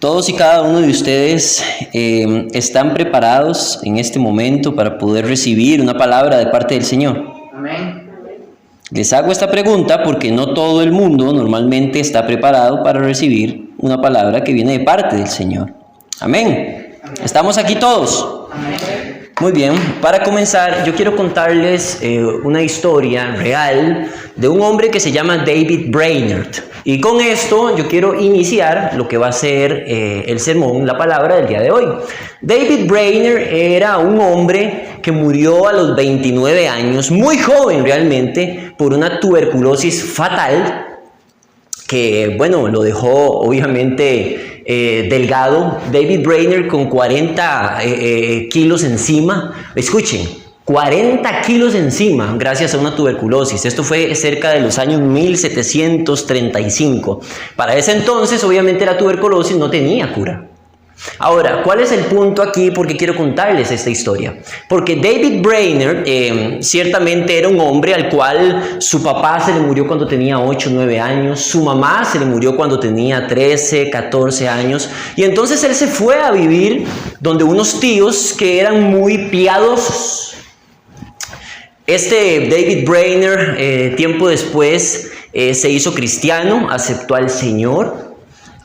Todos y cada uno de ustedes están preparados en este momento para poder recibir una palabra de parte del Señor. Amén. Les hago esta pregunta porque no todo el mundo normalmente está preparado para recibir una palabra que viene de parte del Señor. Amén. ¿Estamos aquí todos? Amén. Muy bien, para comenzar yo quiero contarles una historia real de un hombre que se llama David Brainerd. Y con esto yo quiero iniciar lo que va a ser el sermón, la palabra del día de hoy. David Brainerd era un hombre que murió a los 29 años, muy joven realmente, por una tuberculosis fatal que, bueno, lo dejó obviamente delgado. David Brainerd con 40 kilos encima. Escuchen. 40 kilos encima gracias a una tuberculosis. Esto fue cerca de los años 1735. Para ese entonces, obviamente, la tuberculosis no tenía cura. Ahora, ¿cuál es el punto aquí? Porque quiero contarles esta historia. Porque David Brainerd ciertamente era un hombre al cual su papá se le murió cuando tenía 8 o 9 años, su mamá se le murió cuando tenía 13, 14 años, y entonces él se fue a vivir donde unos tíos que eran muy piadosos. David Brainerd, tiempo después, se hizo cristiano, aceptó al Señor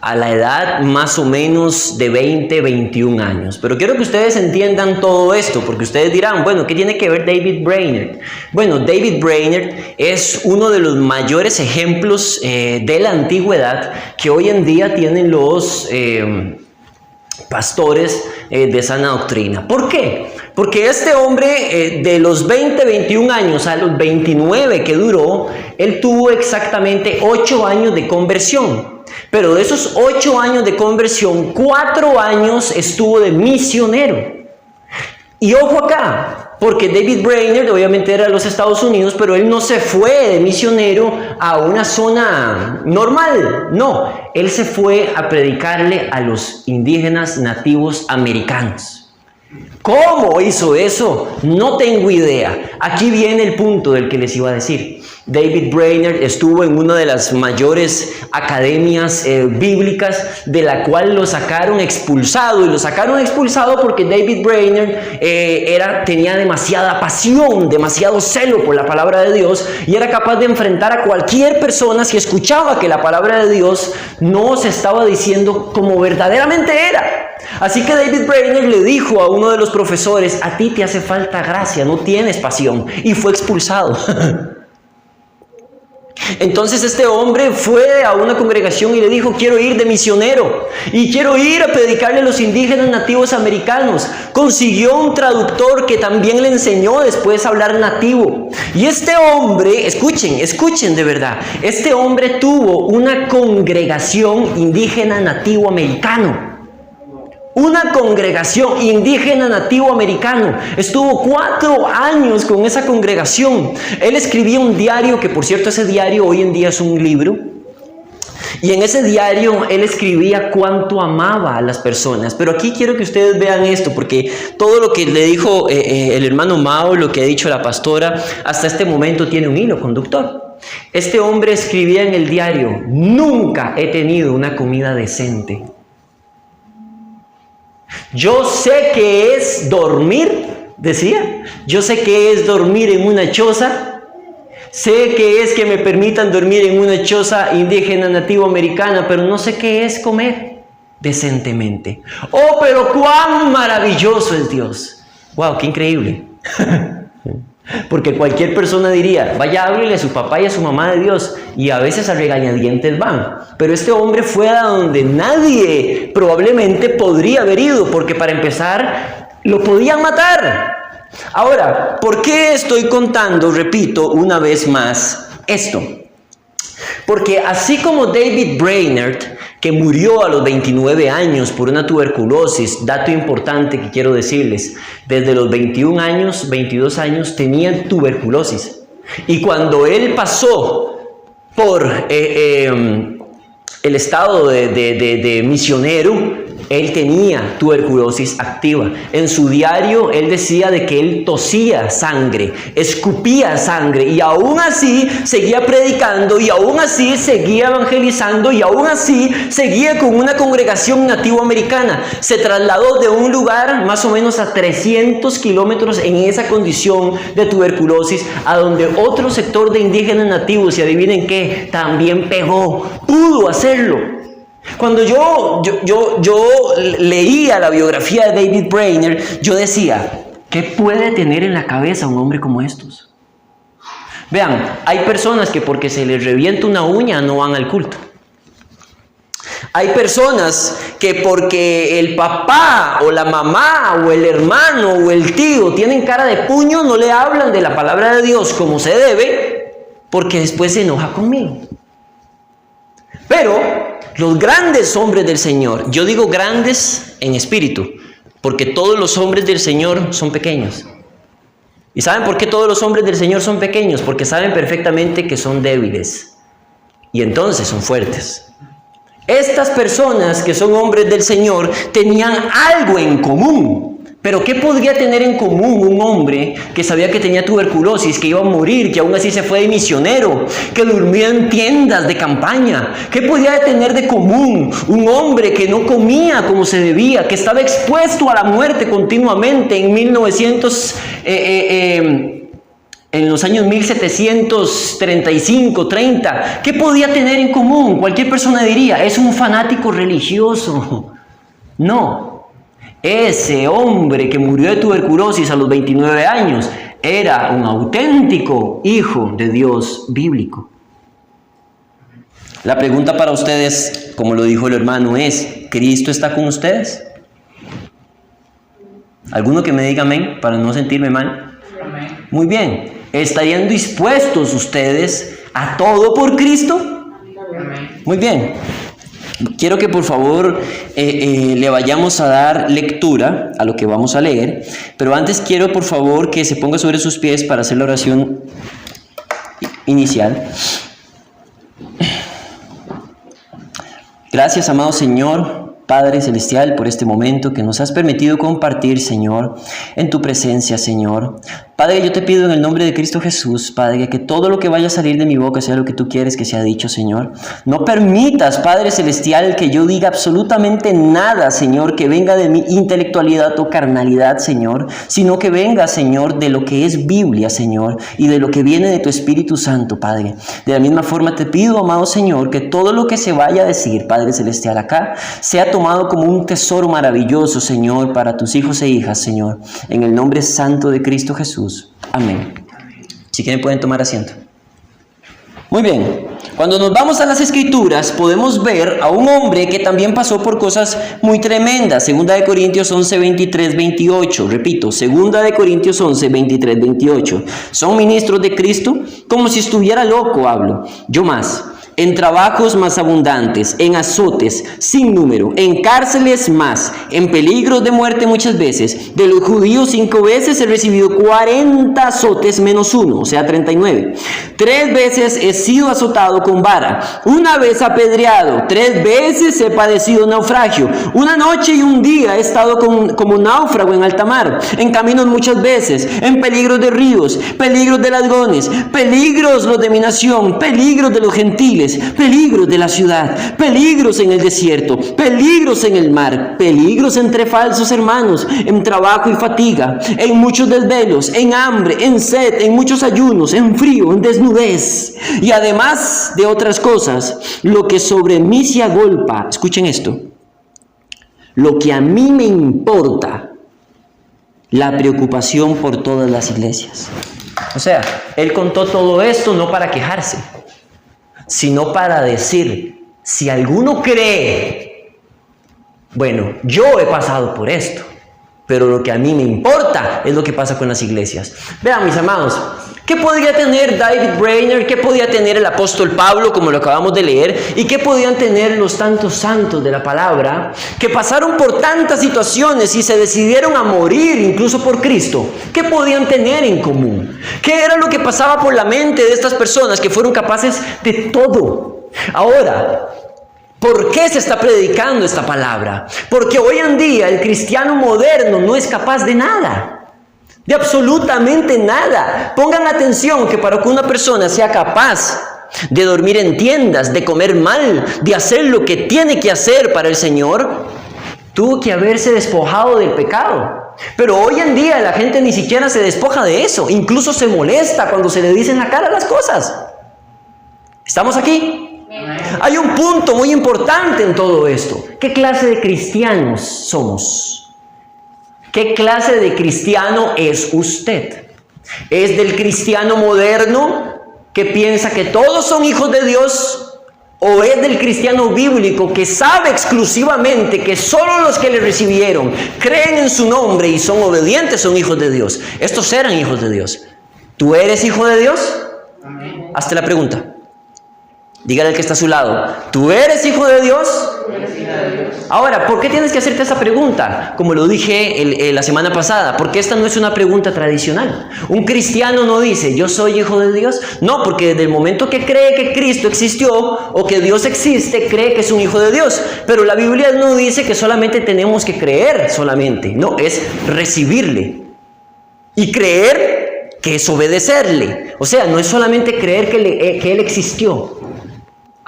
a la edad más o menos de 20, 21 años. Pero quiero que ustedes entiendan todo esto, porque ustedes dirán, bueno, ¿qué tiene que ver David Brainerd? Bueno, David Brainerd es uno de los mayores ejemplos de la antigüedad que hoy en día tienen los pastores de sana doctrina. ¿Por qué? Porque este hombre de los 20, 21 años a los 29 que duró, él tuvo exactamente 8 años de conversión. Pero de esos 8 años de conversión, 4 años estuvo de misionero. Y ojo acá, porque David Brainerd obviamente era de los Estados Unidos, pero él no se fue de misionero a una zona normal. No, él se fue a predicarle a los indígenas nativos americanos. ¿Cómo hizo eso? No tengo idea. Aquí viene el punto del que les iba a decir. David Brainerd estuvo en una de las mayores academias bíblicas, de la cual lo sacaron expulsado. Y lo sacaron expulsado porque David Brainerd tenía demasiada pasión, demasiado celo por la palabra de Dios, y era capaz de enfrentar a cualquier persona si escuchaba que la palabra de Dios no se estaba diciendo como verdaderamente era. Así que David Brainerd le dijo a uno de los profesores: a ti te hace falta gracia, no tienes pasión, y fue expulsado. Entonces este hombre fue a una congregación y le dijo: quiero ir de misionero y quiero ir a predicarle a los indígenas nativos americanos. Consiguió un traductor que también le enseñó después a hablar nativo. Y este hombre, escuchen de verdad, este hombre tuvo una congregación indígena nativo americano. Una congregación indígena nativo americano. Estuvo 4 años con esa congregación. Él escribía un diario, que por cierto ese diario hoy en día es un libro. Y en ese diario él escribía cuánto amaba a las personas. Pero aquí quiero que ustedes vean esto, porque todo lo que le dijo el hermano Mao, lo que ha dicho la pastora, hasta este momento tiene un hilo conductor. Este hombre escribía en el diario: nunca he tenido una comida decente. Yo sé que es dormir, decía, yo sé que es dormir en una choza, sé que es que me permitan dormir en una choza indígena nativo americana, pero no sé qué es comer decentemente. Oh, pero cuán maravilloso es Dios. Wow, qué increíble. Porque cualquier persona diría: vaya, háblele a su papá y a su mamá de Dios, y a veces a regañadientes van. Pero este hombre fue a donde nadie probablemente podría haber ido, porque para empezar lo podían matar. Ahora, ¿por qué estoy contando, repito una vez más, esto? Porque así como David Brainerd, que murió a los 29 años por una tuberculosis, dato importante que quiero decirles, desde los 21 años, 22 años tenía tuberculosis. Y cuando él pasó por el estado de misionero, él tenía tuberculosis activa. En su diario él decía de que él tosía sangre, escupía sangre, y aún así seguía predicando, y aún así seguía evangelizando, y aún así seguía con una congregación nativoamericana. Se trasladó de un lugar más o menos a 300 kilómetros en esa condición de tuberculosis, a donde otro sector de indígenas nativos, y adivinen qué, también pegó, pudo hacerlo. Cuando yo leía la biografía de David Brainerd, yo decía, ¿qué puede tener en la cabeza un hombre como estos? Vean, hay personas que porque se les revienta una uña no van al culto. Hay personas que porque el papá o la mamá o el hermano o el tío tienen cara de puño, no le hablan de la palabra de Dios como se debe, porque después se enoja conmigo. Pero los grandes hombres del Señor, yo digo grandes en espíritu, porque todos los hombres del Señor son pequeños. ¿Y saben por qué todos los hombres del Señor son pequeños? Porque saben perfectamente que son débiles y entonces son fuertes. Estas personas que son hombres del Señor tenían algo en común. Pero ¿qué podría tener en común un hombre que sabía que tenía tuberculosis, que iba a morir, que aún así se fue de misionero, que durmió en tiendas de campaña? ¿Qué podría tener de común un hombre que no comía como se debía, que estaba expuesto a la muerte continuamente en los años 1735, 30? ¿Qué podía tener en común? Cualquier persona diría, es un fanático religioso. No. Ese hombre que murió de tuberculosis a los 29 años era un auténtico hijo de Dios bíblico. La pregunta para ustedes, como lo dijo el hermano, es, ¿Cristo está con ustedes? ¿Alguno que me diga amén para no sentirme mal? Amén. Muy bien. ¿Estarían dispuestos ustedes a todo por Cristo? Amén. Muy bien. Quiero que por favor le vayamos a dar lectura a lo que vamos a leer, pero antes quiero por favor que se ponga sobre sus pies para hacer la oración inicial. Gracias, amado Señor, Padre Celestial, por este momento que nos has permitido compartir, Señor, en tu presencia, Señor. Padre, yo te pido en el nombre de Cristo Jesús, Padre, que todo lo que vaya a salir de mi boca sea lo que tú quieres que sea dicho, Señor. No permitas, Padre Celestial, que yo diga absolutamente nada, Señor, que venga de mi intelectualidad o carnalidad, Señor, sino que venga, Señor, de lo que es Biblia, Señor, y de lo que viene de tu Espíritu Santo, Padre. De la misma forma te pido, amado Señor, que todo lo que se vaya a decir, Padre Celestial, acá, sea tomado como un tesoro maravilloso, Señor, para tus hijos e hijas, Señor, en el nombre santo de Cristo Jesús. Amén. Si quieren pueden tomar asiento. Muy bien. Cuando nos vamos a las Escrituras podemos ver a un hombre que también pasó por cosas muy tremendas. 2 Corintios 11, 23, 28. Repito, 2 Corintios 11, 23, 28. Son ministros de Cristo. Como si estuviera loco hablo. Yo más. En trabajos más abundantes, en azotes sin número, en cárceles más, en peligros de muerte muchas veces. De los judíos 5 veces he recibido 40 azotes menos 1, o sea 39. 3 veces he sido azotado con vara, 1 vez apedreado, 3 veces he padecido naufragio. 1 noche y 1 día he estado como náufrago en alta mar, en caminos muchas veces, en peligros de ríos, peligros de ladrones, peligros los de mi nación, peligros de los gentiles, peligros de la ciudad, peligros en el desierto, peligros en el mar, peligros entre falsos hermanos, en trabajo y fatiga, en muchos desvelos, en hambre, en sed, en muchos ayunos, en frío, en desnudez, y además de otras cosas, lo que sobre mí se agolpa, escuchen esto, lo que a mí me importa, la preocupación por todas las iglesias. O sea, él contó todo esto no para quejarse, sino para decir, si alguno cree, bueno, yo he pasado por esto, pero lo que a mí me importa es lo que pasa con las iglesias. Vean, mis amados, ¿qué podría tener David Brainerd? ¿Qué podía tener el apóstol Pablo, como lo acabamos de leer? ¿Y qué podían tener los tantos santos de la palabra que pasaron por tantas situaciones y se decidieron a morir incluso por Cristo? ¿Qué podían tener en común? ¿Qué era lo que pasaba por la mente de estas personas que fueron capaces de todo? Ahora, ¿Por qué se está predicando esta palabra? Porque hoy en día el cristiano moderno no es capaz de nada, de absolutamente nada. Pongan atención que para que una persona sea capaz de dormir en tiendas, de comer mal, de hacer lo que tiene que hacer para el Señor, tuvo que haberse despojado del pecado. Pero hoy en día la gente ni siquiera se despoja de eso, incluso se molesta cuando se le dicen en la cara las cosas. ¿Estamos aquí? Hay un punto muy importante en todo esto. ¿Qué clase de cristianos somos? ¿Qué clase de cristiano es usted? ¿Es del cristiano moderno que piensa que todos son hijos de Dios? ¿O es del cristiano bíblico que sabe exclusivamente que solo los que le recibieron, creen en su nombre y son obedientes son hijos de Dios? Estos eran hijos de Dios. ¿Tú eres hijo de Dios? Amén. Hazte la pregunta. Dígale al que está a su lado, ¿tú eres hijo de Dios? Ahora, ¿por qué tienes que hacerte esa pregunta? Como lo dije la semana pasada, porque esta no es una pregunta tradicional. Un cristiano no dice, ¿yo soy hijo de Dios? No, porque desde el momento que cree que Cristo existió o que Dios existe, cree que es un hijo de Dios. Pero la Biblia no dice que solamente tenemos que creer solamente. No, es recibirle. Y creer que es obedecerle. O sea, no es solamente creer que Él existió.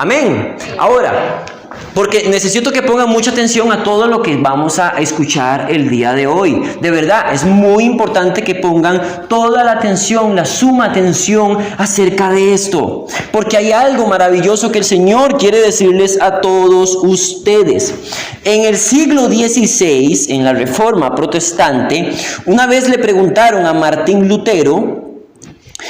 Amén. Ahora, porque necesito que pongan mucha atención a todo lo que vamos a escuchar el día de hoy. De verdad, es muy importante que pongan toda la atención, la suma atención acerca de esto. Porque hay algo maravilloso que el Señor quiere decirles a todos ustedes. En el siglo XVI, en la Reforma Protestante, una vez le preguntaron a Martín Lutero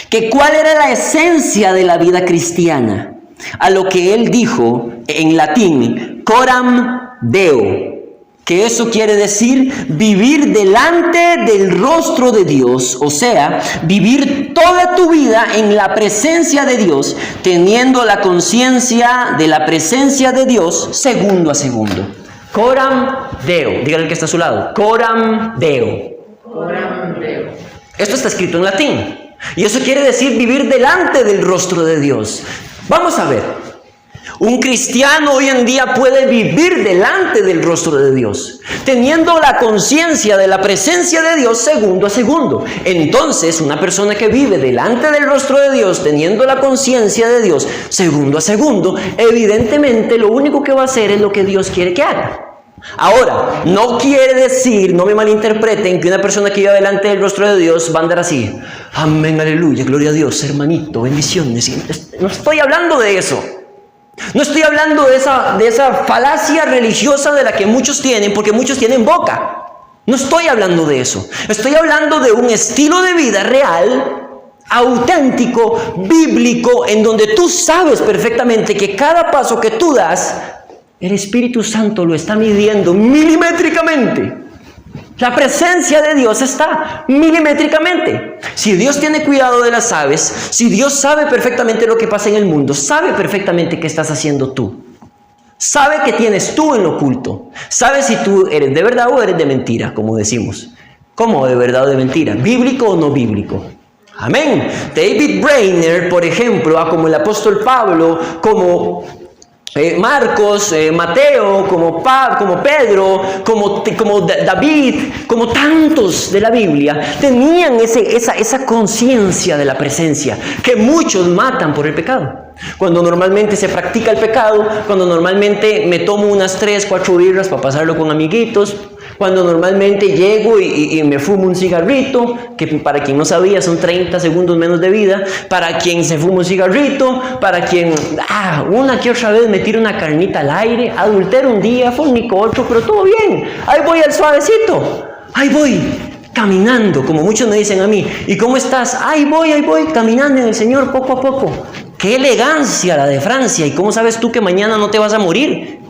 que cuál era la esencia de la vida cristiana. A lo que él dijo en latín, coram Deo, que eso quiere decir vivir delante del rostro de Dios, o sea, vivir toda tu vida en la presencia de Dios, teniendo la conciencia de la presencia de Dios segundo a segundo. Coram Deo, dígale al que está a su lado, coram Deo. Coram Deo. Esto está escrito en latín, y eso quiere decir vivir delante del rostro de Dios. Vamos a ver, un cristiano hoy en día puede vivir delante del rostro de Dios, teniendo la conciencia de la presencia de Dios segundo a segundo. Entonces, una persona que vive delante del rostro de Dios, teniendo la conciencia de Dios segundo a segundo, evidentemente lo único que va a hacer es lo que Dios quiere que haga. Ahora, no quiere decir, no me malinterpreten, que una persona que vive delante del rostro de Dios va a andar así. Amén, aleluya, gloria a Dios, hermanito, bendiciones. No estoy hablando de eso. No estoy hablando de esa falacia religiosa de la que muchos tienen, porque muchos tienen boca. No estoy hablando de eso. Estoy hablando de un estilo de vida real, auténtico, bíblico, en donde tú sabes perfectamente que cada paso que tú das, el Espíritu Santo lo está midiendo milimétricamente. La presencia de Dios está milimétricamente. Si Dios tiene cuidado de las aves, si Dios sabe perfectamente lo que pasa en el mundo, sabe perfectamente qué estás haciendo tú. Sabe qué tienes tú en lo oculto. Sabe si tú eres de verdad o eres de mentira, como decimos. ¿Cómo de verdad o de mentira? ¿Bíblico o no bíblico? Amén. David Brainerd, por ejemplo, como el apóstol Pablo, como Marcos, Mateo, como Pedro, como David, como tantos de la Biblia, tenían esa conciencia de la presencia que muchos matan por el pecado. Cuando normalmente se practica el pecado, cuando normalmente me tomo unas 3, 4 birras para pasarlo con amiguitos, cuando normalmente llego y me fumo un cigarrito, que para quien no sabía son 30 segundos menos de vida, para quien se fuma un cigarrito, para quien una que otra vez me tiro una carnita al aire, adultero un día, fornico otro, pero todo bien, ahí voy al suavecito, ahí voy caminando, como muchos me dicen a mí. ¿Y cómo estás? Ahí voy caminando en el Señor poco a poco. ¡Qué elegancia la de Francia! ¿Y cómo sabes tú que mañana no te vas a morir?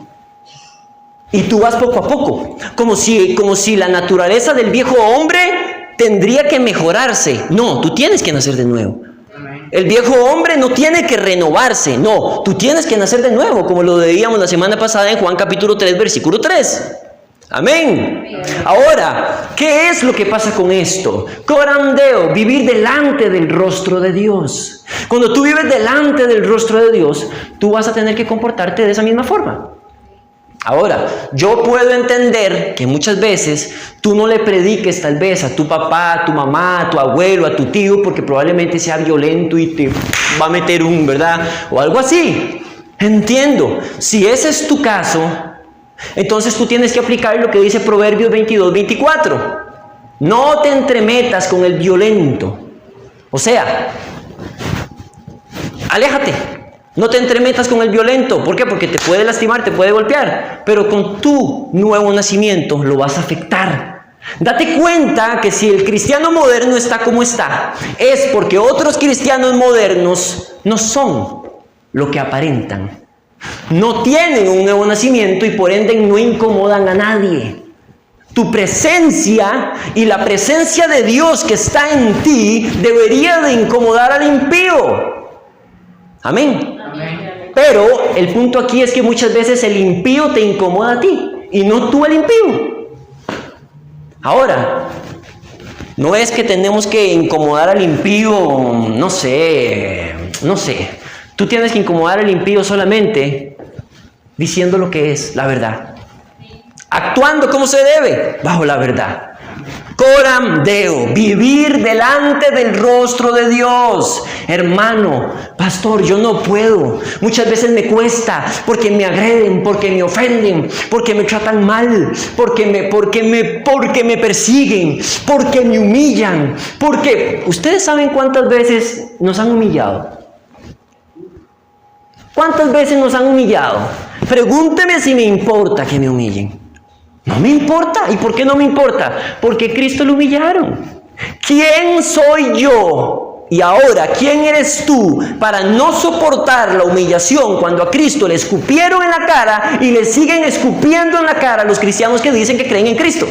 Y tú vas poco a poco, como si la naturaleza del viejo hombre tendría que mejorarse. No, tú tienes que nacer de nuevo. El viejo hombre no tiene que renovarse, no, tú tienes que nacer de nuevo, como lo veíamos la semana pasada en Juan capítulo 3, versículo 3. Amén. Ahora, ¿qué es lo que pasa con esto? Coram Deo, vivir delante del rostro de Dios. Cuando tú vives delante del rostro de Dios, tú vas a tener que comportarte de esa misma forma. Ahora, yo puedo entender que muchas veces tú no le prediques tal vez a tu papá, a tu mamá, a tu abuelo, a tu tío, porque probablemente sea violento y te va a meter ¿verdad? O algo así. Entiendo. Si ese es tu caso, entonces tú tienes que aplicar lo que dice Proverbios 22:24. No te entremetas con el violento. O sea, aléjate. No te entremetas con el violento. ¿Por qué? Porque te puede lastimar, te puede golpear. Pero con tu nuevo nacimiento lo vas a afectar. Date cuenta que si el cristiano moderno está como está, es porque otros cristianos modernos no son lo que aparentan. No tienen un nuevo nacimiento y por ende no incomodan a nadie. Tu presencia y la presencia de Dios que está en ti debería de incomodar al impío. Amén. Amén. Pero el punto aquí es que muchas veces el impío te incomoda a ti y no tú al impío. Ahora, no es que tenemos que incomodar al impío, no sé. Tú tienes que incomodar al impío solamente diciendo lo que es la verdad. Actuando como se debe, bajo la verdad. Coram Deo, vivir delante del rostro de Dios. Hermano, pastor, yo no puedo. Muchas veces me cuesta porque me agreden, porque me ofenden, porque me tratan mal, porque me persiguen, porque me humillan. Porque ustedes saben cuántas veces nos han humillado. ¿Cuántas veces nos han humillado? Pregúnteme si me importa que me humillen. No me importa. ¿Y por qué no me importa? Porque Cristo lo humillaron. ¿Quién soy yo? Y ahora, ¿quién eres tú para no soportar la humillación cuando a Cristo le escupieron en la cara y le siguen escupiendo en la cara a los cristianos que dicen que creen en Cristo?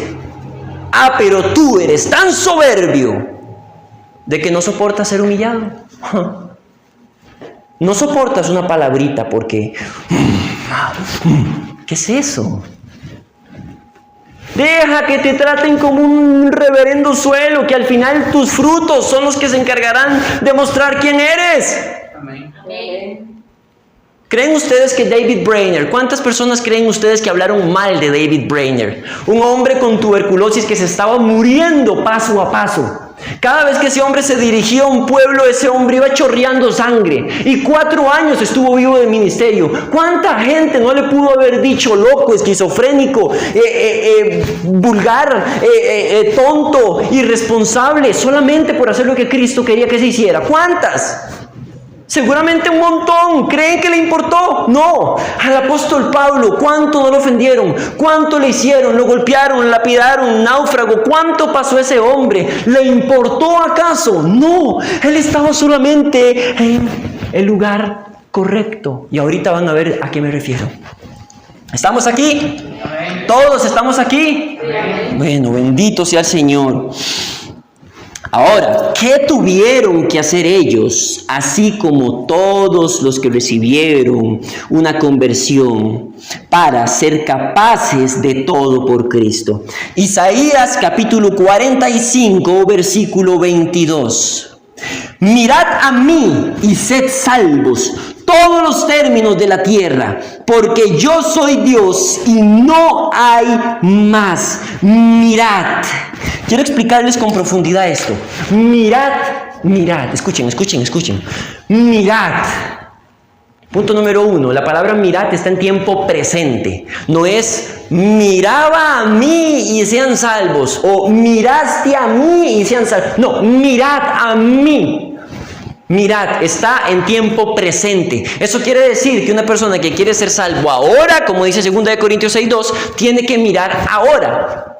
Ah, pero tú eres tan soberbio de que no soportas ser humillado. No soportas una palabrita porque... ¿Qué es eso? Deja que te traten como un reverendo suelo, que al final tus frutos son los que se encargarán de mostrar quién eres. Amén. ¿Creen ustedes que David Brainerd, cuántas personas creen ustedes que hablaron mal de David Brainerd? Un hombre con tuberculosis que se estaba muriendo paso a paso. Cada vez que ese hombre se dirigía a un pueblo, ese hombre iba chorreando sangre. Y 4 años estuvo vivo del ministerio. ¿Cuánta gente no le pudo haber dicho loco, esquizofrénico, vulgar, tonto, irresponsable, solamente por hacer lo que Cristo quería que se hiciera? ¿Cuántas? Seguramente un montón. ¿Creen que le importó? No. Al apóstol Pablo, ¿cuánto no lo ofendieron? ¿Cuánto le hicieron? ¿Lo golpearon? ¿Lo lapidaron? ¿Náufrago? ¿Cuánto pasó ese hombre? ¿Le importó acaso? No. Él estaba solamente en el lugar correcto. Y ahorita van a ver a qué me refiero. ¿Estamos aquí? Amén. ¿Todos estamos aquí? Amén. Bueno, bendito sea el Señor. Ahora, ¿qué tuvieron que hacer ellos, así como todos los que recibieron una conversión, para ser capaces de todo por Cristo? Isaías capítulo 45, versículo 22. Mirad a mí y sed salvos todos los términos de la tierra, porque yo soy Dios y no hay más. Mirad. Quiero explicarles con profundidad esto. Mirad. Escuchen. Mirad. Punto número 1. La palabra mirad está en tiempo presente. No es miraba a mí y sean salvos. O miraste a mí y sean salvos. No, mirad a mí. Mirad, está en tiempo presente. Eso quiere decir que una persona que quiere ser salvo ahora, como dice 2 Corintios 6:2, tiene que mirar ahora.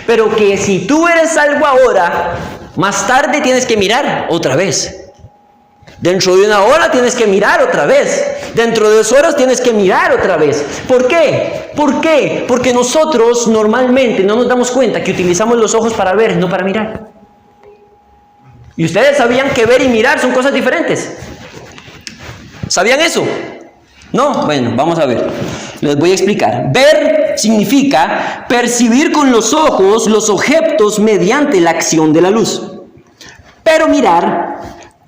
Pero que si tú eres salvo ahora, más tarde tienes que mirar otra vez. Dentro de 1 hora tienes que mirar otra vez. Dentro de 2 horas tienes que mirar otra vez. ¿Por qué? Porque nosotros normalmente no nos damos cuenta que utilizamos los ojos para ver, no para mirar. ¿Y ustedes sabían que ver y mirar son cosas diferentes? ¿Sabían eso? No, bueno, vamos a ver. Les voy a explicar. Ver significa percibir con los ojos los objetos mediante la acción de la luz. Pero mirar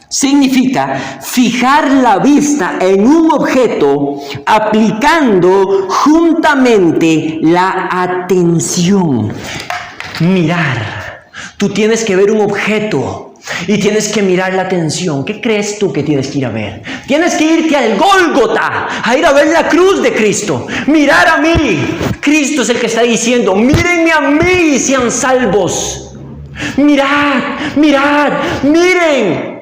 significa fijar la vista en un objeto aplicando juntamente la atención. Mirar. Tú tienes que ver un objeto y tienes que mirar la atención. ¿Qué crees tú que tienes que ir a ver? Tienes que irte al Gólgota, a ir a ver la cruz de Cristo. Mirar a mí. Cristo es el que está diciendo, mírenme a mí y sean salvos. Mirad, mirad, miren.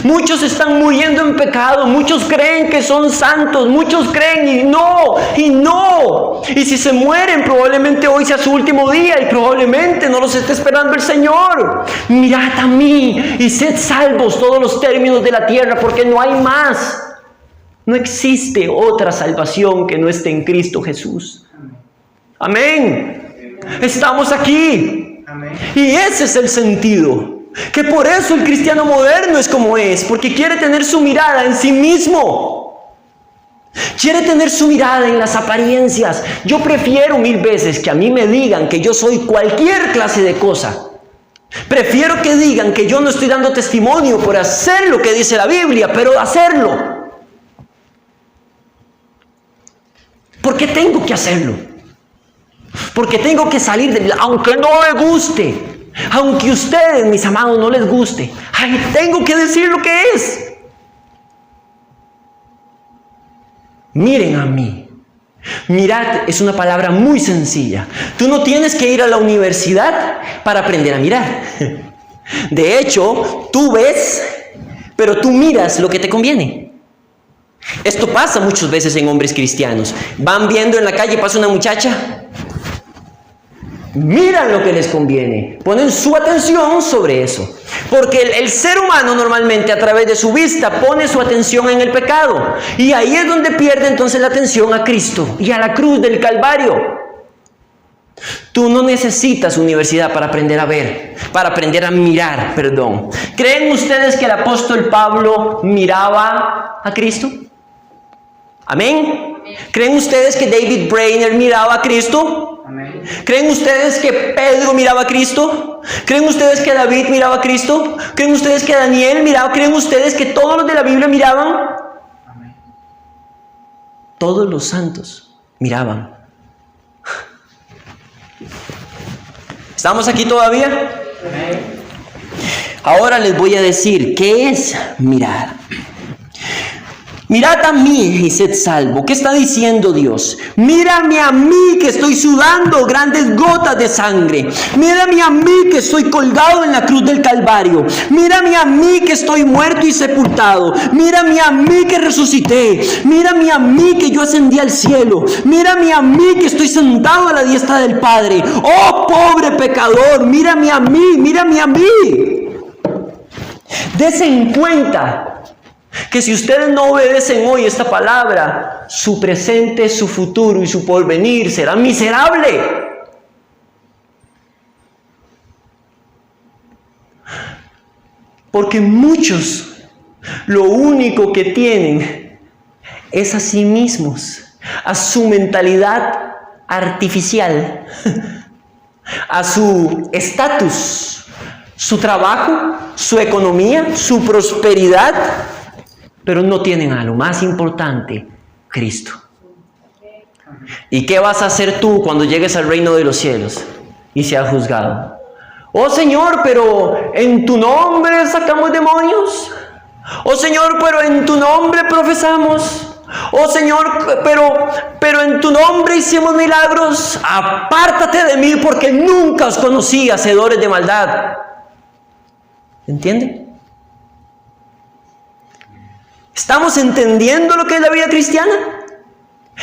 Muchos están muriendo en pecado, muchos creen que son santos, muchos creen y no. Y si se mueren, probablemente hoy sea su último día y probablemente no los esté esperando el Señor. Mirad a mí y sed salvos todos los términos de la tierra, porque no hay más. No existe otra salvación que no esté en Cristo Jesús. Amén. Estamos aquí. Y ese es el sentido. Que por eso el cristiano moderno es como es, porque quiere tener su mirada en sí mismo. Quiere tener su mirada en las apariencias. Yo prefiero 1000 veces que a mí me digan que yo soy cualquier clase de cosa. Prefiero que digan que yo no estoy dando testimonio por hacer lo que dice la Biblia, pero hacerlo. ¿Por qué tengo que hacerlo? Porque tengo que salir de... Aunque no me guste. Aunque a ustedes, mis amados, no les guste. Ay, tengo que decir lo que es. Miren a mí. Mirad es una palabra muy sencilla. Tú no tienes que ir a la universidad para aprender a mirar. De hecho, tú ves, pero tú miras lo que te conviene. Esto pasa muchas veces en hombres cristianos. Van viendo en la calle, pasa una muchacha. Miran lo que les conviene, ponen su atención sobre eso, porque el ser humano normalmente a través de su vista pone su atención en el pecado, y ahí es donde pierde entonces la atención a Cristo y a la cruz del Calvario. Tú no necesitas universidad para aprender a ver, para aprender a mirar, perdón. ¿Creen ustedes que el apóstol Pablo miraba a Cristo? ¿Amén? ¿Creen ustedes que David Brainerd miraba a Cristo? ¿Creen ustedes que Pedro miraba a Cristo? ¿Creen ustedes que David miraba a Cristo? ¿Creen ustedes que Daniel miraba? ¿Creen ustedes que todos los de la Biblia miraban? Todos los santos miraban. ¿Estamos aquí todavía? Ahora les voy a decir qué es mirar. Mirad a mí y sed salvo. ¿Qué está diciendo Dios? Mírame a mí que estoy sudando grandes gotas de sangre. Mírame a mí que estoy colgado en la cruz del Calvario. Mírame a mí que estoy muerto y sepultado. Mírame a mí que resucité. Mírame a mí que yo ascendí al cielo. Mírame a mí que estoy sentado a la diestra del Padre. Oh, pobre pecador, mírame a mí, mírame a mí. Dese en cuenta que si ustedes no obedecen hoy esta palabra, su presente, su futuro y su porvenir será miserable. Porque muchos lo único que tienen es a sí mismos, a su mentalidad artificial, a su estatus, su trabajo, su economía, su prosperidad. Pero no tienen a lo más importante, Cristo. ¿Y qué vas a hacer tú cuando llegues al reino de los cielos y seas juzgado? Oh Señor, pero en tu nombre sacamos demonios. Oh Señor, pero en tu nombre profesamos. Oh Señor, pero en tu nombre hicimos milagros. Apártate de mí porque nunca os conocí, hacedores de maldad. ¿Entienden? ¿Estamos entendiendo lo que es la vida cristiana?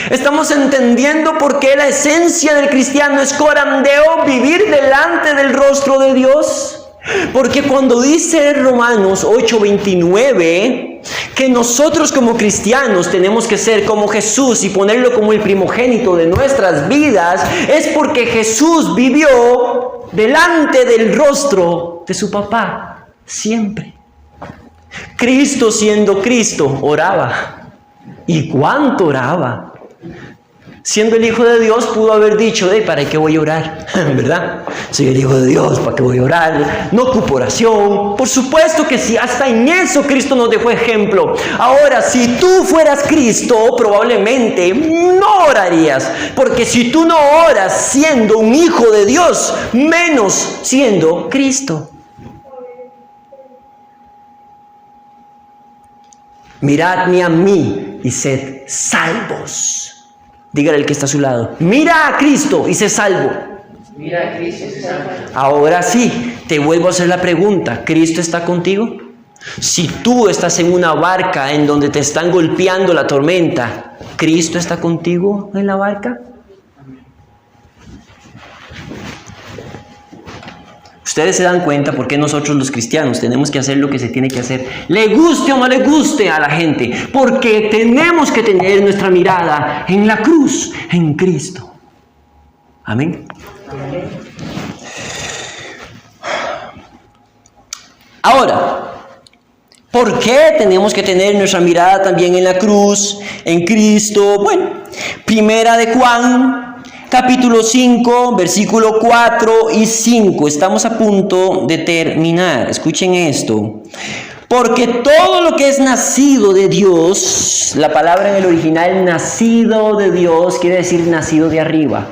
¿Estamos entendiendo por qué la esencia del cristiano es corandeo, vivir delante del rostro de Dios? Porque cuando dice Romanos 8:29 que nosotros como cristianos tenemos que ser como Jesús y ponerlo como el primogénito de nuestras vidas, es porque Jesús vivió delante del rostro de su papá siempre. Cristo, siendo Cristo, oraba. ¿Y cuánto oraba? Siendo el Hijo de Dios, pudo haber dicho, ¿para qué voy a orar? ¿Verdad? Soy el Hijo de Dios, ¿para qué voy a orar? No ocupo oración. Por supuesto que sí, hasta en eso Cristo nos dejó ejemplo. Ahora, si tú fueras Cristo, probablemente no orarías. Porque si tú no oras siendo un Hijo de Dios, menos siendo Cristo. Miradme a mí y sed salvos. Dígale al que está a su lado, mira a Cristo y sé salvo. Mira a Cristo y sé salvo. Ahora sí, te vuelvo a hacer la pregunta, ¿Cristo está contigo? Si tú estás en una barca en donde te están golpeando la tormenta, ¿Cristo está contigo en la barca? Ustedes se dan cuenta por qué nosotros los cristianos tenemos que hacer lo que se tiene que hacer, le guste o no le guste a la gente, porque tenemos que tener nuestra mirada en la cruz, en Cristo. Amén. Amén. Ahora, ¿por qué tenemos que tener nuestra mirada también en la cruz, en Cristo? Bueno, Primera de Juan, capítulo 5, versículo 4 y 5. Estamos a punto de terminar. Escuchen esto. Porque todo lo que es nacido de Dios, la palabra en el original nacido de Dios quiere decir nacido de arriba.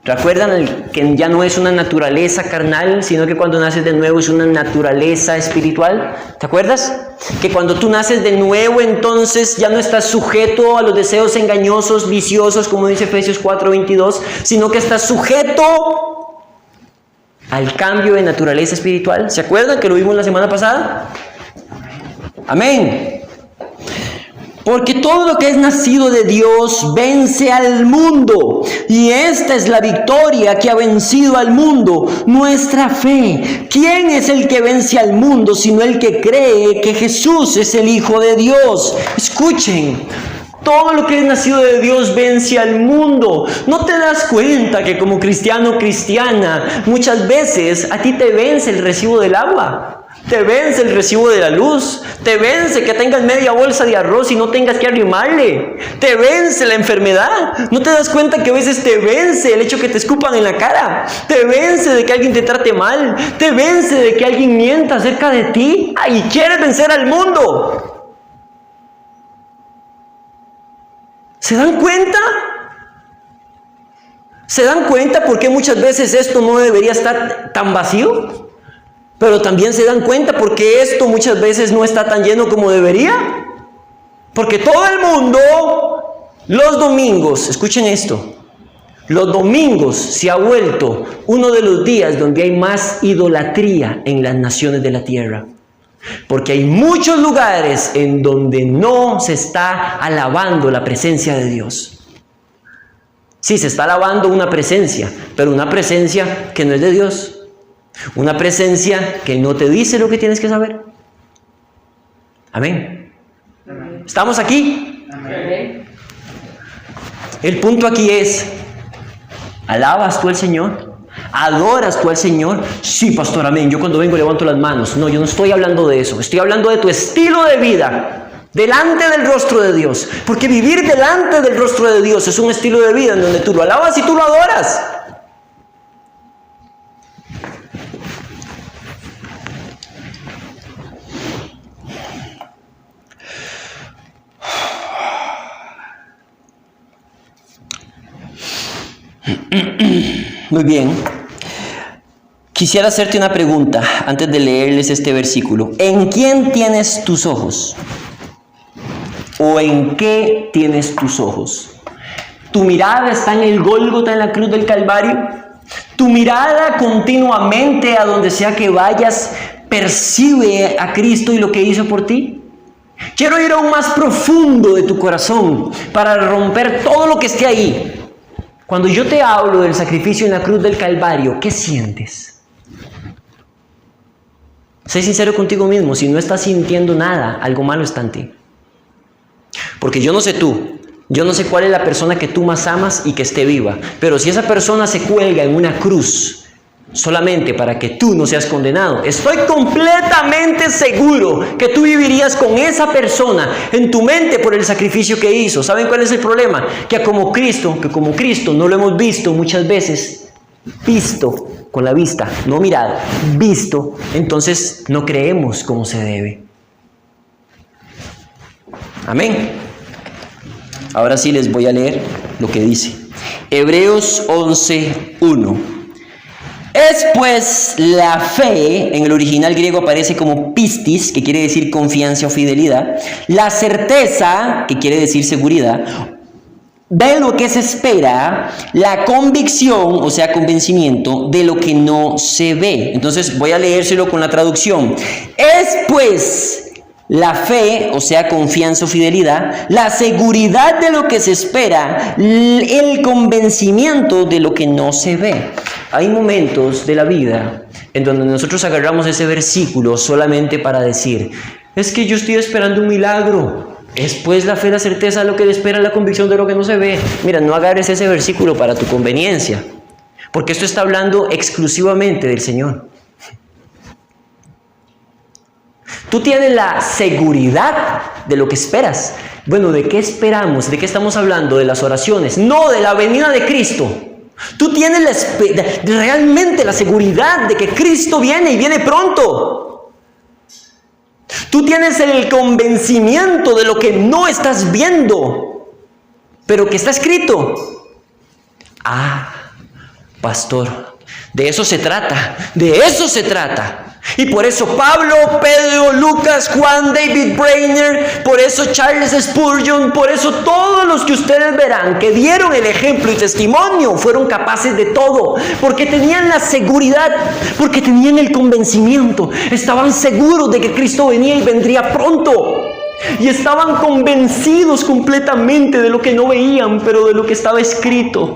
¿Recuerdan que ya no es una naturaleza carnal, sino que cuando naces de nuevo es una naturaleza espiritual? ¿Te acuerdas? Que cuando tú naces de nuevo, entonces ya no estás sujeto a los deseos engañosos, viciosos, como dice Efesios 4:22, sino que estás sujeto al cambio de naturaleza espiritual. ¿Se acuerdan que lo vimos la semana pasada? Amén. Porque todo lo que es nacido de Dios vence al mundo. Y esta es la victoria que ha vencido al mundo, nuestra fe. ¿Quién es el que vence al mundo sino el que cree que Jesús es el Hijo de Dios? Escuchen, todo lo que es nacido de Dios vence al mundo. ¿No te das cuenta que como cristiano o cristiana, muchas veces a ti te vence el recibo del agua? Te vence el recibo de la luz, te vence que tengas media bolsa de arroz y no tengas que arrimarle, te vence la enfermedad. ¿No te das cuenta que a veces te vence el hecho que te escupan en la cara? Te vence de que alguien te trate mal, te vence de que alguien mienta acerca de ti y quieres vencer al mundo. ¿Se dan cuenta? ¿Se dan cuenta por qué muchas veces esto no debería estar tan vacío? Pero también se dan cuenta porque esto muchas veces no está tan lleno como debería. Porque todo el mundo, los domingos, escuchen esto, los domingos se ha vuelto uno de los días donde hay más idolatría en las naciones de la tierra. Porque hay muchos lugares en donde no se está alabando la presencia de Dios. Sí, se está alabando una presencia, pero una presencia que no es de Dios. Una presencia que no te dice lo que tienes que saber. Amén. Amén. ¿Estamos aquí? Amén. El punto aquí es, ¿alabas tú al Señor? ¿Adoras tú al Señor? Sí, pastor, amén. Yo cuando vengo levanto las manos. No, yo no estoy hablando de eso. Estoy hablando de tu estilo de vida delante del rostro de Dios. Porque vivir delante del rostro de Dios es un estilo de vida en donde tú lo alabas y tú lo adoras. Muy bien. Quisiera hacerte una pregunta antes de leerles este versículo. ¿En quién tienes tus ojos? ¿O en qué tienes tus ojos? ¿Tu mirada está en el Gólgota, en la cruz del Calvario? ¿Tu mirada continuamente a donde sea que vayas percibe a Cristo y lo que hizo por ti? Quiero ir aún más profundo de tu corazón para romper todo lo que esté ahí. Cuando yo te hablo del sacrificio en la cruz del Calvario, ¿qué sientes? Sé sincero contigo mismo, si no estás sintiendo nada, algo malo está en ti. Porque yo no sé tú, yo no sé cuál es la persona que tú más amas y que esté viva, pero si esa persona se cuelga en una cruz solamente para que tú no seas condenado. Estoy completamente seguro que tú vivirías con esa persona en tu mente por el sacrificio que hizo. ¿Saben cuál es el problema? Que como Cristo no lo hemos visto muchas veces, visto con la vista, no mirado, visto, entonces no creemos como se debe. Amén. Ahora sí les voy a leer lo que dice. Hebreos 11:1. Es pues la fe, en el original griego aparece como pistis, que quiere decir confianza o fidelidad, la certeza, que quiere decir seguridad, de lo que se espera, la convicción, o sea, convencimiento, de lo que no se ve. Entonces voy a leérselo con la traducción. Es pues la fe, o sea, confianza o fidelidad, la seguridad de lo que se espera, el convencimiento de lo que no se ve. Hay momentos de la vida en donde nosotros agarramos ese versículo solamente para decir, es que yo estoy esperando un milagro. Es pues la fe, la certeza de lo que le espera, la convicción de lo que no se ve. Mira, no agarres ese versículo para tu conveniencia, porque esto está hablando exclusivamente del Señor. Tú tienes la seguridad de lo que esperas. Bueno, ¿de qué esperamos? ¿De qué estamos hablando? De las oraciones. No, de la venida de Cristo. Tú tienes realmente la seguridad de que Cristo viene y viene pronto. Tú tienes el convencimiento de lo que no estás viendo, pero que está escrito. Ah, pastor, de eso se trata, de eso se trata. Y por eso Pablo, Pedro, Lucas, Juan, David Brainerd, por eso Charles Spurgeon, por eso todos los que ustedes verán que dieron el ejemplo y testimonio fueron capaces de todo, porque tenían la seguridad, porque tenían el convencimiento, estaban seguros de que Cristo venía y vendría pronto. Y estaban convencidos completamente de lo que no veían, pero de lo que estaba escrito.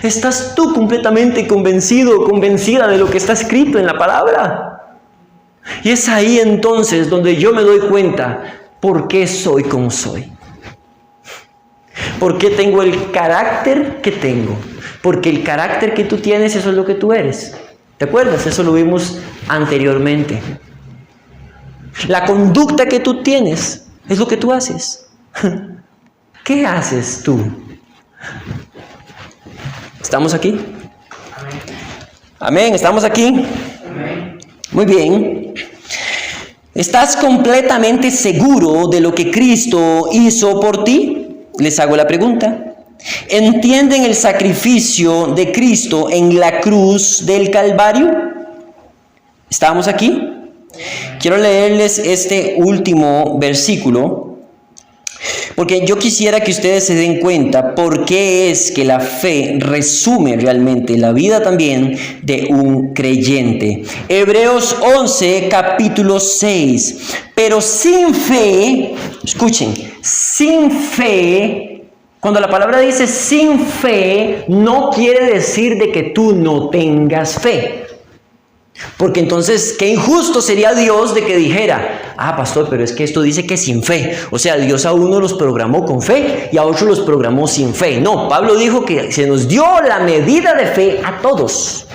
¿Estás tú completamente convencido o convencida de lo que está escrito en la palabra? Y es ahí entonces donde yo me doy cuenta por qué soy como soy. ¿Por qué tengo el carácter que tengo? Porque el carácter que tú tienes, eso es lo que tú eres. ¿Te acuerdas? Eso lo vimos anteriormente. La conducta que tú tienes es lo que tú haces. ¿Qué haces tú? ¿Estamos aquí? Amén, ¿estamos aquí? Amén. Muy bien. ¿Estás completamente seguro de lo que Cristo hizo por ti? Les hago la pregunta. ¿Entienden el sacrificio de Cristo en la cruz del Calvario? ¿Estamos aquí? Quiero leerles este último versículo, porque yo quisiera que ustedes se den cuenta por qué es que la fe resume realmente la vida también de un creyente. Hebreos 11, capítulo 6. Pero sin fe, escuchen, sin fe, cuando la palabra dice sin fe, no quiere decir de que tú no tengas fe. Porque entonces, qué injusto sería Dios de que dijera, ah, pastor, pero es que esto dice que sin fe. O sea, Dios a uno los programó con fe y a otros los programó sin fe. No, Pablo dijo que se nos dio la medida de fe a todos.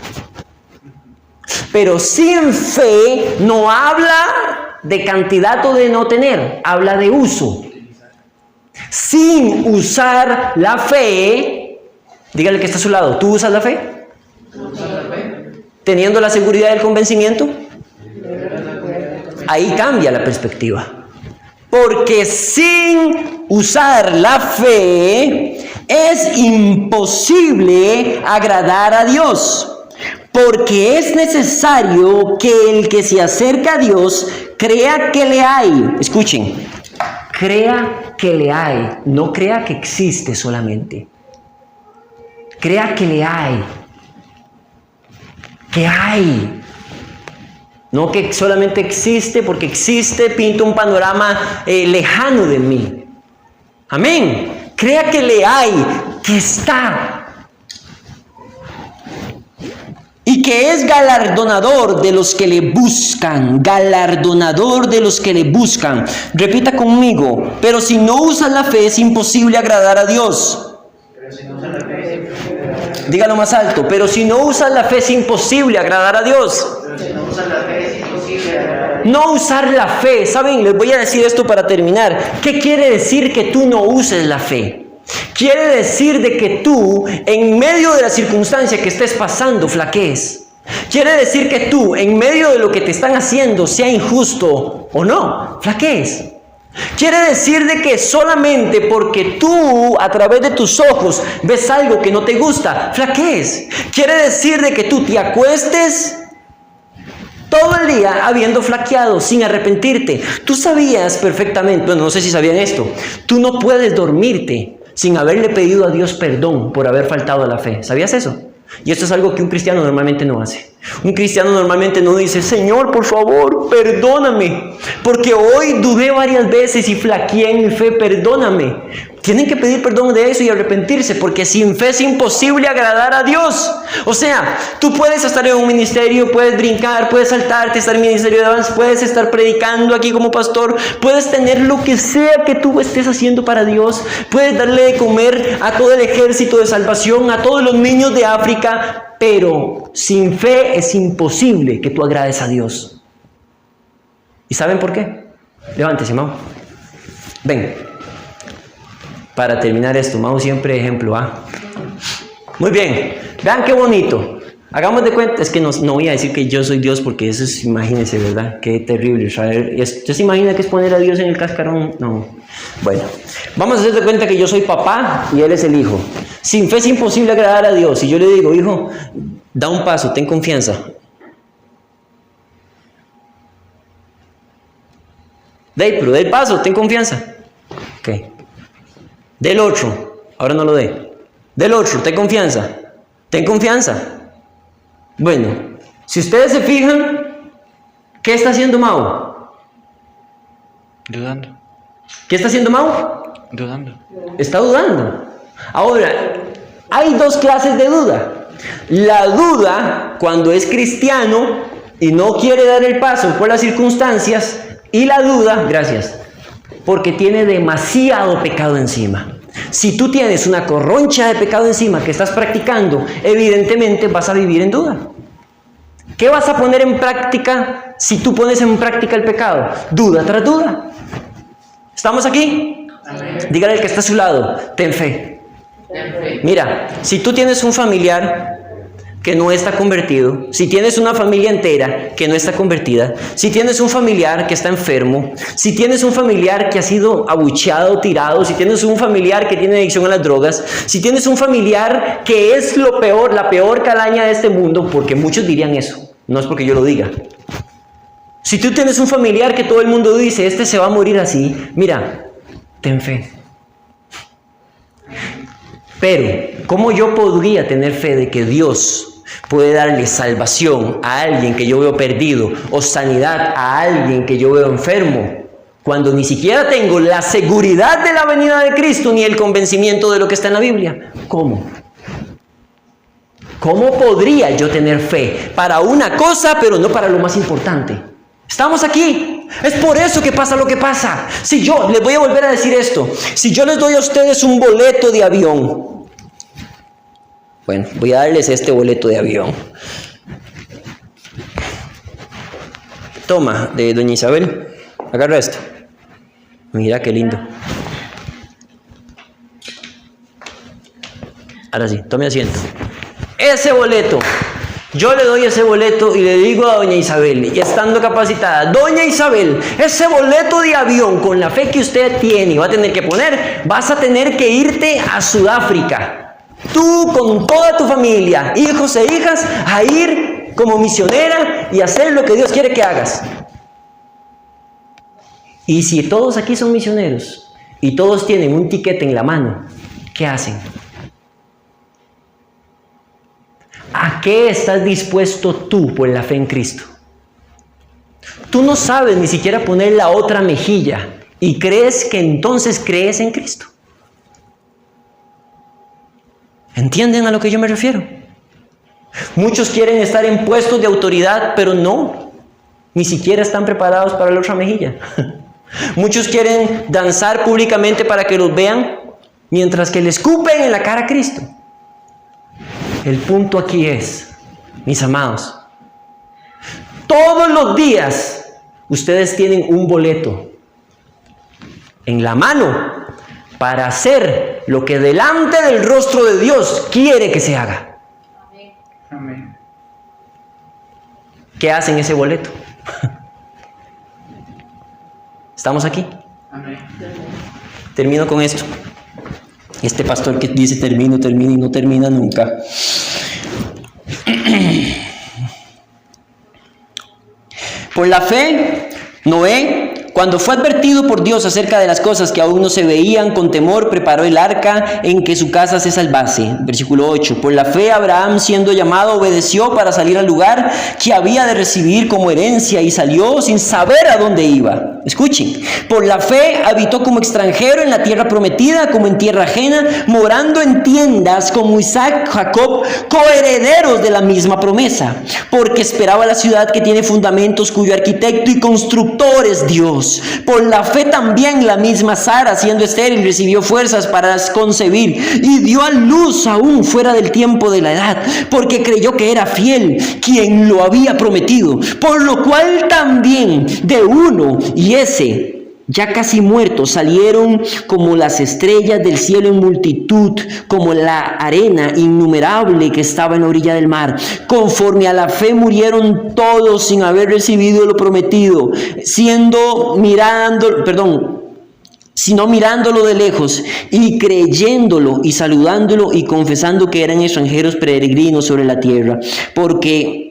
Pero sin fe no habla de cantidad o de no tener, habla de uso. Sin usar la fe, dígale que está a su lado, ¿tú usas la fe? Teniendo la seguridad del convencimiento, ahí cambia la perspectiva. Porque sin usar la fe es imposible agradar a Dios. Porque es necesario que el que se acerca a Dios crea que le hay. Escuchen, crea que le hay, no crea que existe solamente. Crea que le hay. ¿Qué hay? No que solamente existe, porque existe, pinta un panorama lejano de mí. Amén. Crea que le hay, que está. Y que es galardonador de los que le buscan. Galardonador de los que le buscan. Repita conmigo. Pero si no usas la fe, es imposible agradar a Dios. Pero si no usa la fe, Dígalo más alto. Pero si no usas la fe es imposible agradar a Dios. Pero si no usas la fe es imposible agradar a Dios. No usar la fe. ¿Saben? Les voy a decir esto para terminar. ¿Qué quiere decir que tú no uses la fe? Quiere decir de que tú, en medio de la circunstancia que estés pasando, flaquees. Quiere decir que tú, en medio de lo que te están haciendo, sea injusto o no, flaquees. Quiere decir de que solamente porque tú, a través de tus ojos, ves algo que no te gusta, flaquees. Quiere decir de que tú te acuestes todo el día habiendo flaqueado, sin arrepentirte. Tú sabías perfectamente, bueno, no sé si sabían esto, tú no puedes dormirte sin haberle pedido a Dios perdón por haber faltado a la fe. ¿Sabías eso? Y esto es algo que un cristiano normalmente no hace. Un cristiano normalmente no dice: Señor, por favor, perdóname, porque hoy dudé varias veces y flaqueé en mi fe, perdóname. Tienen que pedir perdón de eso y arrepentirse, porque sin fe es imposible agradar a Dios. O sea, tú puedes estar en un ministerio, puedes brincar, puedes saltarte, estar en el ministerio de alabanza, puedes estar predicando aquí como pastor, puedes tener lo que sea que tú estés haciendo para Dios, puedes darle de comer a todo el ejército de salvación, a todos los niños de África, pero sin fe es imposible que tú agrades a Dios. ¿Y saben por qué? Levántese, Mau. Ven. Para terminar esto, Mau siempre ejemplo A. Muy bien, vean qué bonito. Hagamos de cuenta, es que no voy a decir que yo soy Dios, porque eso es, imagínense, ¿verdad? Qué terrible. ¿Usted se imagina que es poner a Dios en el cascarón? No. Bueno, vamos a hacer de cuenta que yo soy papá y Él es el hijo. Sin fe es imposible agradar a Dios. Si yo le digo: hijo, da un paso, ten confianza. Pero dé el paso, ten confianza. Ok. Del otro, ahora no lo dé. Del otro, ten confianza. Ten confianza. Bueno, si ustedes se fijan, ¿qué está haciendo Mau? Dudando. ¿Qué está haciendo Mau? Dudando. Está dudando. Ahora, hay dos clases de duda. La duda cuando es cristiano y no quiere dar el paso por las circunstancias, y la duda, gracias, porque tiene demasiado pecado encima. Si tú tienes una corroncha de pecado encima que estás practicando, evidentemente vas a vivir en duda. ¿Qué vas a poner en práctica si tú pones en práctica el pecado? Duda tras duda. ¿Estamos aquí? Amén. Dígale al que está a su lado: ten fe. Ten fe. Mira, si tú tienes un familiar que no está convertido, si tienes una familia entera que no está convertida, si tienes un familiar que está enfermo, si tienes un familiar que ha sido abucheado, tirado, si tienes un familiar que tiene adicción a las drogas, si tienes un familiar que es lo peor, la peor calaña de este mundo, porque muchos dirían eso, no es porque yo lo diga. Si tú tienes un familiar que todo el mundo dice: este se va a morir así, mira, ten fe. Pero, ¿cómo yo podría tener fe de que Dios puede darle salvación a alguien que yo veo perdido, o sanidad a alguien que yo veo enfermo, cuando ni siquiera tengo la seguridad de la venida de Cristo ni el convencimiento de lo que está en la Biblia? ¿Cómo? ¿Cómo podría yo tener fe para una cosa, pero no para lo más importante? ¿Estamos aquí? Es por eso que pasa lo que pasa. Si yo, les voy a volver a decir esto, si yo les doy a ustedes un boleto de avión, bueno, voy a darles este boleto de avión. Toma, de doña Isabel, agarra esto. Mira qué lindo. Ahora sí, tome asiento. Ese boleto, yo le doy ese boleto y le digo a doña Isabel, y estando capacitada: doña Isabel, ese boleto de avión, con la fe que usted tiene y va a tener que poner, vas a tener que irte a Sudáfrica. Tú con toda tu familia, hijos e hijas, a ir como misionera y hacer lo que Dios quiere que hagas. Y si todos aquí son misioneros y todos tienen un tiquete en la mano, ¿qué hacen? ¿A qué estás dispuesto tú por la fe en Cristo? Tú no sabes ni siquiera poner la otra mejilla y crees que entonces crees en Cristo. ¿Entienden a lo que yo me refiero? Muchos quieren estar en puestos de autoridad, pero no, ni siquiera están preparados para la otra mejilla. Muchos quieren danzar públicamente para que los vean, mientras que le escupen en la cara a Cristo. El punto aquí es, mis amados, todos los días ustedes tienen un boleto en la mano para hacer lo que delante del rostro de Dios quiere que se haga. Amén. ¿Qué hacen ese boleto? ¿Estamos aquí? Amén. Termino con esto. Este pastor que dice termino y no termina nunca. Por la fe, Noé, cuando fue advertido por Dios acerca de las cosas que aún no se veían, con temor preparó el arca en que su casa se salvase. Versículo 8. Por la fe, Abraham, siendo llamado, obedeció para salir al lugar que había de recibir como herencia y salió sin saber a dónde iba. Escuchen. Por la fe habitó como extranjero en la tierra prometida, como en tierra ajena, morando en tiendas como Isaac, Jacob, coherederos de la misma promesa, porque esperaba la ciudad que tiene fundamentos, cuyo arquitecto y constructor es Dios. Por la fe también la misma Sara, siendo estéril, recibió fuerzas para concebir y dio a luz aún fuera del tiempo de la edad, porque creyó que era fiel quien lo había prometido, por lo cual también de uno y ese ya casi muertos salieron como las estrellas del cielo en multitud, como la arena innumerable que estaba en la orilla del mar. Conforme a la fe murieron todos sin haber recibido lo prometido, sino mirándolo de lejos y creyéndolo y saludándolo y confesando que eran extranjeros peregrinos sobre la tierra. Porque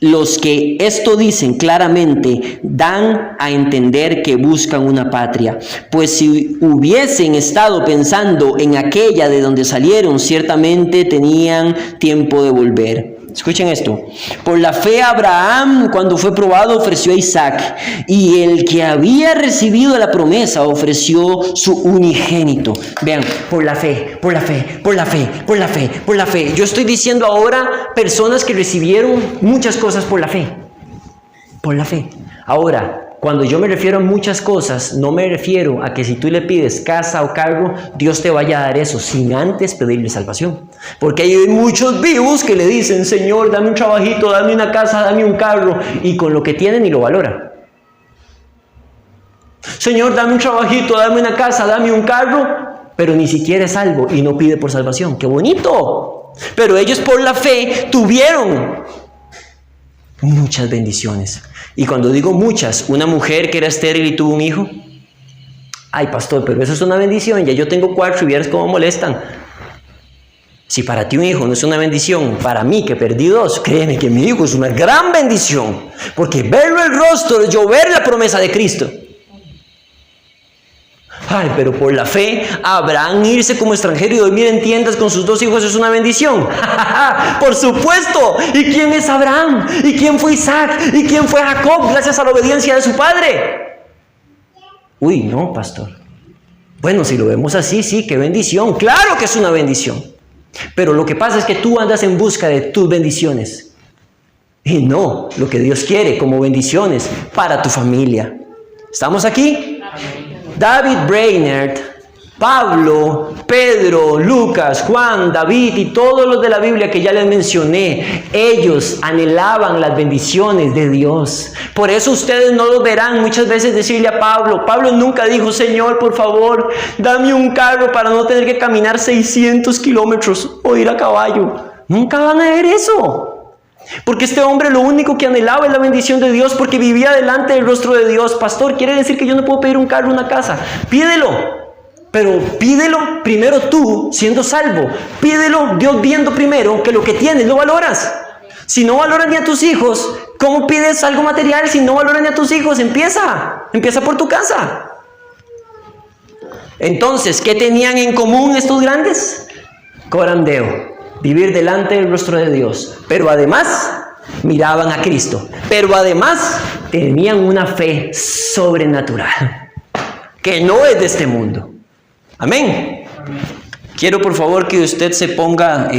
los que esto dicen claramente dan a entender que buscan una patria, pues si hubiesen estado pensando en aquella de donde salieron, ciertamente tenían tiempo de volver. Escuchen esto. Por la fe Abraham, cuando fue probado, ofreció a Isaac, y el que había recibido la promesa ofreció su unigénito. Vean, por la fe. Yo estoy diciendo ahora personas que recibieron muchas cosas por la fe. Por la fe. Ahora, cuando yo me refiero a muchas cosas, no me refiero a que si tú le pides casa o carro, Dios te vaya a dar eso sin antes pedirle salvación. Porque hay muchos vivos que le dicen, Señor, dame un trabajito, dame una casa, dame un carro, y con lo que tienen ni lo valora. Señor, dame un trabajito, dame una casa, dame un carro, pero ni siquiera es salvo y no pide por salvación. ¡Qué bonito! Pero ellos por la fe tuvieron muchas bendiciones. Y cuando digo muchas, una mujer que era estéril y tuvo un hijo, ay pastor, pero eso es una bendición, ya yo tengo 4 y vieras cómo molestan. Si para ti un hijo no es una bendición, para mí que perdí 2, créeme que mi hijo es una gran bendición, porque verlo el rostro es yo ver la promesa de Cristo. Ay, pero por la fe, Abraham irse como extranjero y dormir en tiendas con sus 2 hijos es una bendición. Por supuesto. ¿Y quién es Abraham? ¿Y quién fue Isaac? ¿Y quién fue Jacob? Gracias a la obediencia de su padre. Uy, no, pastor. Bueno, si lo vemos así, sí, qué bendición. Claro que es una bendición. Pero lo que pasa es que tú andas en busca de tus bendiciones. Y no lo que Dios quiere como bendiciones para tu familia. ¿Estamos aquí? David Brainerd, Pablo, Pedro, Lucas, Juan, David y todos los de la Biblia que ya les mencioné, ellos anhelaban las bendiciones de Dios. Por eso ustedes no los verán muchas veces decirle a Pablo. Pablo nunca dijo, Señor, por favor, dame un carro para no tener que caminar 600 kilómetros o ir a caballo. Nunca van a ver eso. Porque este hombre lo único que anhelaba es la bendición de Dios, porque vivía delante del rostro de Dios. Pastor, ¿quiere decir que yo no puedo pedir un carro o una casa? Pídelo, pero pídelo primero tú, siendo salvo. Pídelo Dios viendo primero que lo que tienes lo valoras. Si no valoras ni a tus hijos, ¿cómo pides algo material si no valoras ni a tus hijos? Empieza por tu casa. Entonces, ¿qué tenían en común estos grandes? Corandeo. Vivir delante del rostro de Dios, pero además miraban a Cristo, pero además tenían una fe sobrenatural, que no es de este mundo. Amén. Quiero por favor que usted se ponga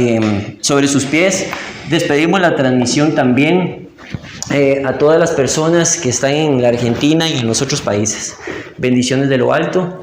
sobre sus pies. Despedimos la transmisión también a todas las personas que están en la Argentina y en los otros países. Bendiciones de lo alto.